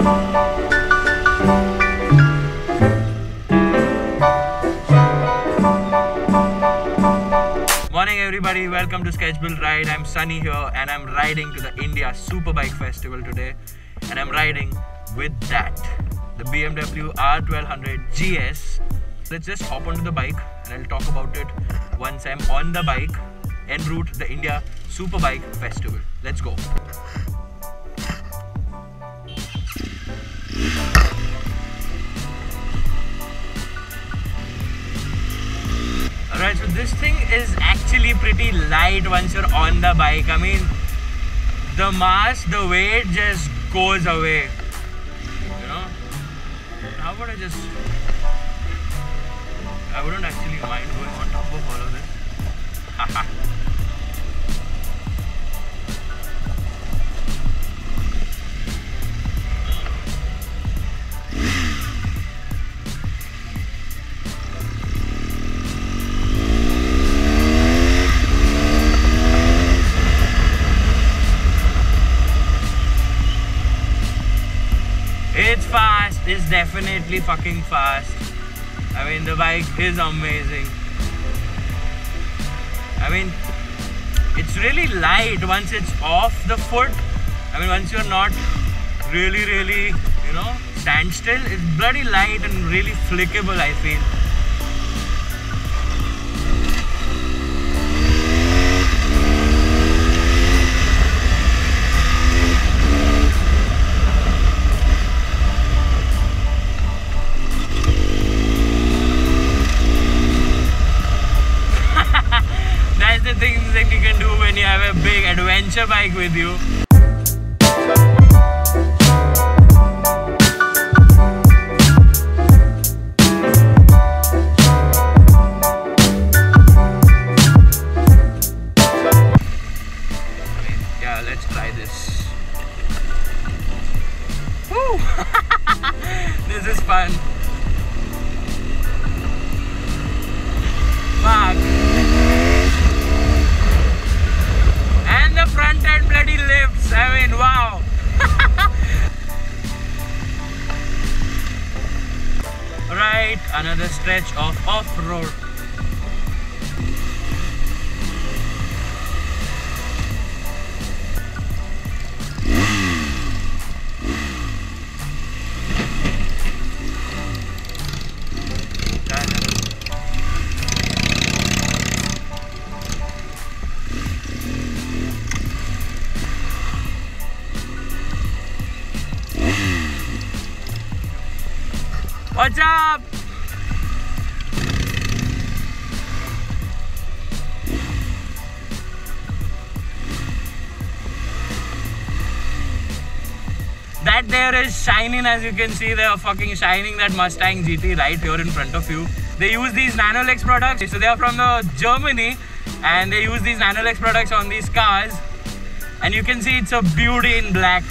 Morning everybody, welcome to Sketchbuild Ride. I'm Sunny here and I'm riding to the India Superbike Festival today, and I'm riding with that, the BMW R1200 GS. Let's just hop onto the bike and I'll talk about it once I'm on the bike en route to the India Superbike Festival. Let's go. Alright, so this thing is actually pretty light once you're on the bike. I mean, the mass, the weight just goes away. You know? How about I wouldn't actually mind going on top of all of this. Haha. It's fast, it's definitely fucking fast. I mean, the bike is amazing. I mean, it's really light once it's off the foot. I mean, once you're not really, you know, stand still, it's bloody light and really flickable, I feel. That's the things that you can do when you have a big adventure bike with you. Yeah, let's try this. Woo! This is fun. Fuck. And the front end bloody lifts. I mean, wow. Right, another stretch of off-road. What's up? That there is shining, as you can see. They are fucking shining that Mustang GT right here in front of you. They use these Nanolex products. So they are from Germany and they use these Nanolex products on these cars. And you can see it's a beauty in black.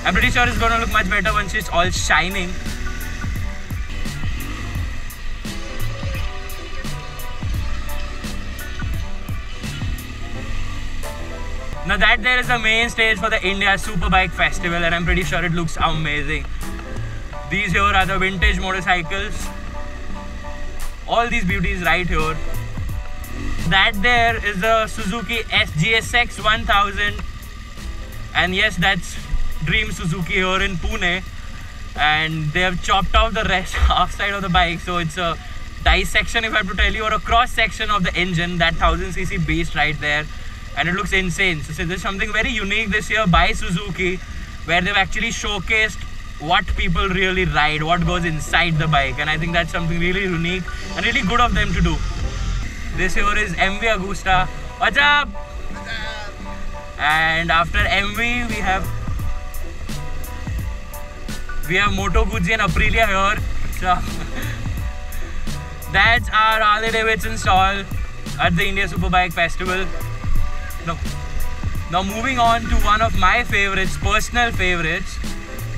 I'm pretty sure it's going to look much better once it's all shining. Now that there is the main stage for the India Superbike Festival, and I'm pretty sure it looks amazing. These here are the vintage motorcycles. All these beauties right here. That there is the Suzuki SGSX 1000. And yes, that's Dream Suzuki here in Pune. And they have chopped off the rest half side of the bike. So it's a dissection, if I have to tell you, or a cross section of the engine. That 1000cc beast right there. And it looks insane. So there's something very unique this year by Suzuki, where they've actually showcased what people really ride, what goes inside the bike. And I think that's something really unique and really good of them to do. This here is MV Agusta. What's up? What's up? And after MV we have Moto Guzzi and Aprilia here. So that's our Harley Davidson stall at the India Superbike Festival. Now moving on to one of my favorites, personal favorites.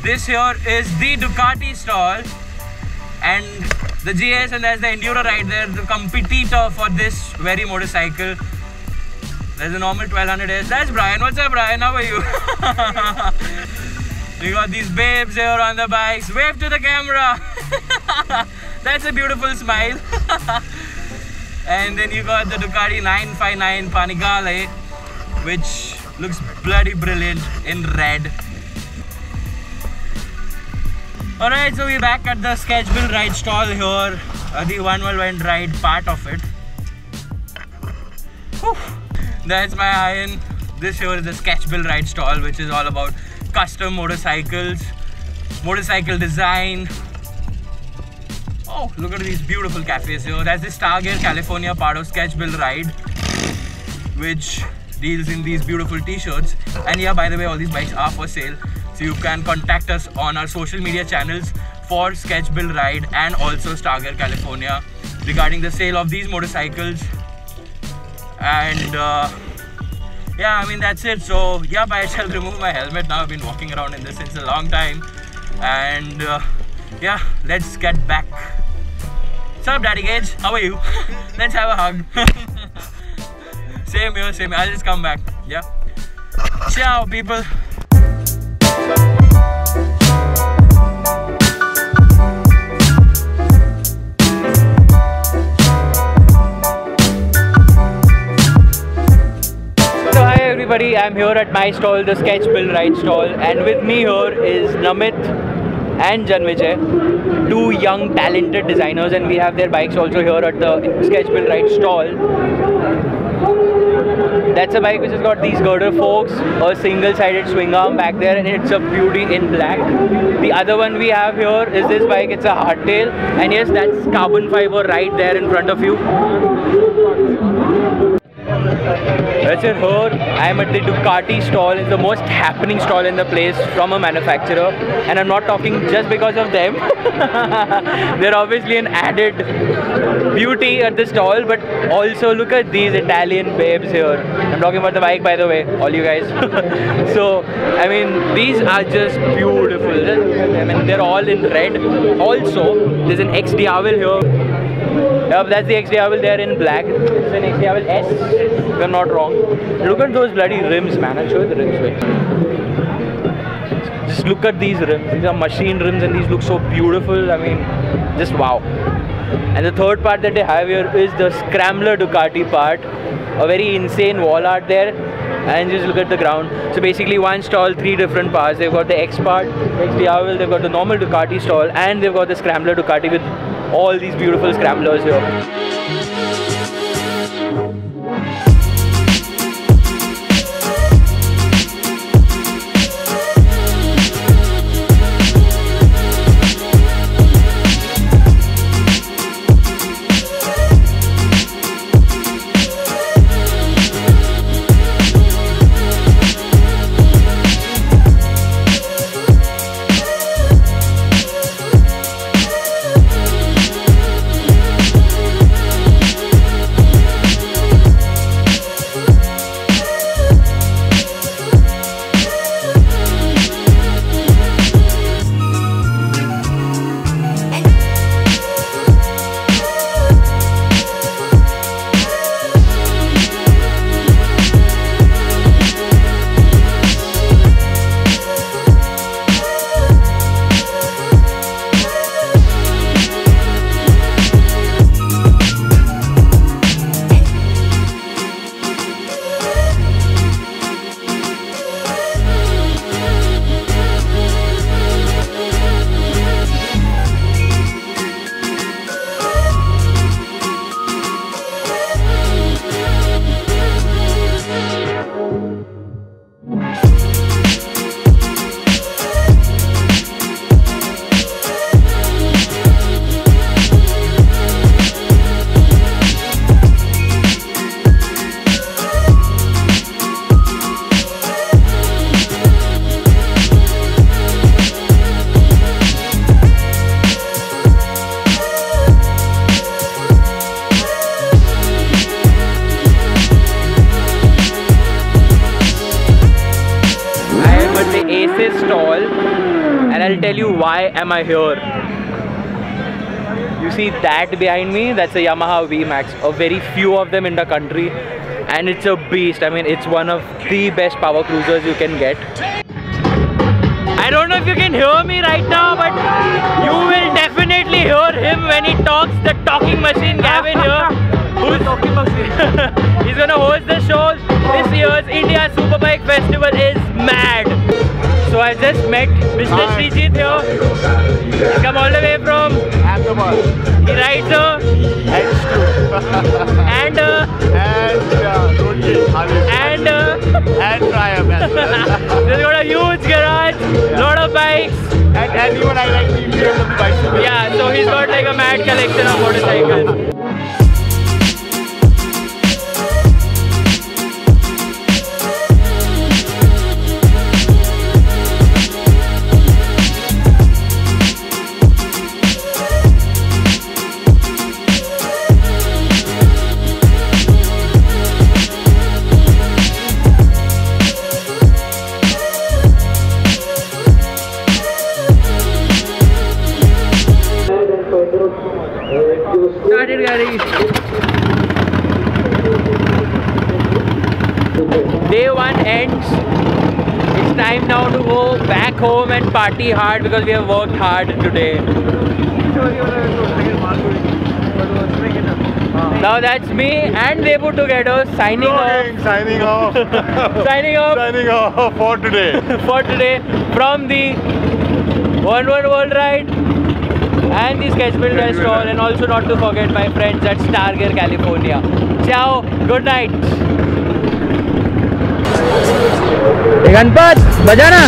This here is the Ducati stall and the GS, and there's the Enduro right there, the competitor for this very motorcycle. There's a normal 1200S. That's Brian. What's up, Brian? How are you? We got these babes here on the bikes. Wave to the camera. That's a beautiful smile. And then you got the Ducati 959 Panigale, which looks bloody brilliant in red. Alright, so we're back at the Sketch Build Ride stall here, the One Worldwide Ride part of it. Whew. That's my iron. This here is the Sketch Build Ride stall, which is all about custom motorcycles, motorcycle design. Oh, look at these beautiful cafes here. That's the Stargear California part of Sketch Build Ride, which deals in these beautiful t-shirts. And yeah, by the way, all these bikes are for sale. So you can contact us on our social media channels for Sketch Build Ride and also Stargear California regarding the sale of these motorcycles. And yeah, I mean that's it. So yeah, I shall remove my helmet now. I've been walking around in this since a long time. And yeah, let's get back. What's up, Daddy Gage? How are you? Let's have a hug. Same here, same here. I'll just come back. Yeah. Ciao, people. Everybody, I'm here at my stall, the Sketch Build Ride stall, and with me here is Namit and Janvijay, two young talented designers, and we have their bikes also here at the Sketch Build Ride stall. That's a bike which has got these girder forks, a single-sided swing arm back there, and it's a beauty in black. The other one we have here is this bike. It's a hardtail, and yes, that's carbon fiber right there in front of you. That's it. Here I am at the Ducati stall. It's the most happening stall in the place from a manufacturer, and I'm not talking just because of them. They're obviously an added beauty at the stall, but also look at these Italian babes here. I'm talking about the bike, by the way, all you guys. So I mean, these are just beautiful. I mean, they're all in red. Also, there's an X Diavel here. Yep, that's the X Diavel there in black. It's an X Diavel S, if I'm not wrong. Look at those bloody rims, man. I'll show you the rims, wait. Just look at these rims. These are machine rims and these look so beautiful. I mean, just wow. And the third part that they have here is the Scrambler Ducati part. A very insane wall art there. And just look at the ground. So basically one stall, three different parts. They've got the X part, X Diavel, they've got the normal Ducati stall, and they've got the Scrambler Ducati with all these beautiful scramblers here. Stall, and I'll tell you why am I here. You see that behind me? That's a Yamaha VMAX, a very few of them in the country, and it's a beast. I mean, it's one of the best power cruisers you can get. I don't know if you can hear me right now, but you will definitely hear him when he talks. The talking machine, Gavin here. Who's talking machine? He's gonna host the show. This year's India Superbike Festival is mad. So I just met Mr. Srijit here. He's come all the way from Ahmedabad. He rides a H2 and Triumph as well. They've got a huge garage, lot of bikes. And even I like the BMW bicycle. Yeah, so he's got like a mad collection of motorcycles. Started, guys. Day 1 ends. It's time now to go back home and party hard because we have worked hard today. Now that's me and Debu together signing off. Signing off. Signing off. Signing off for today. For today from the One World Ride and the Sketchbuild restaurant, and also not to forget my friends at Stargear, California. Ciao, good night. Ganpat, bajana.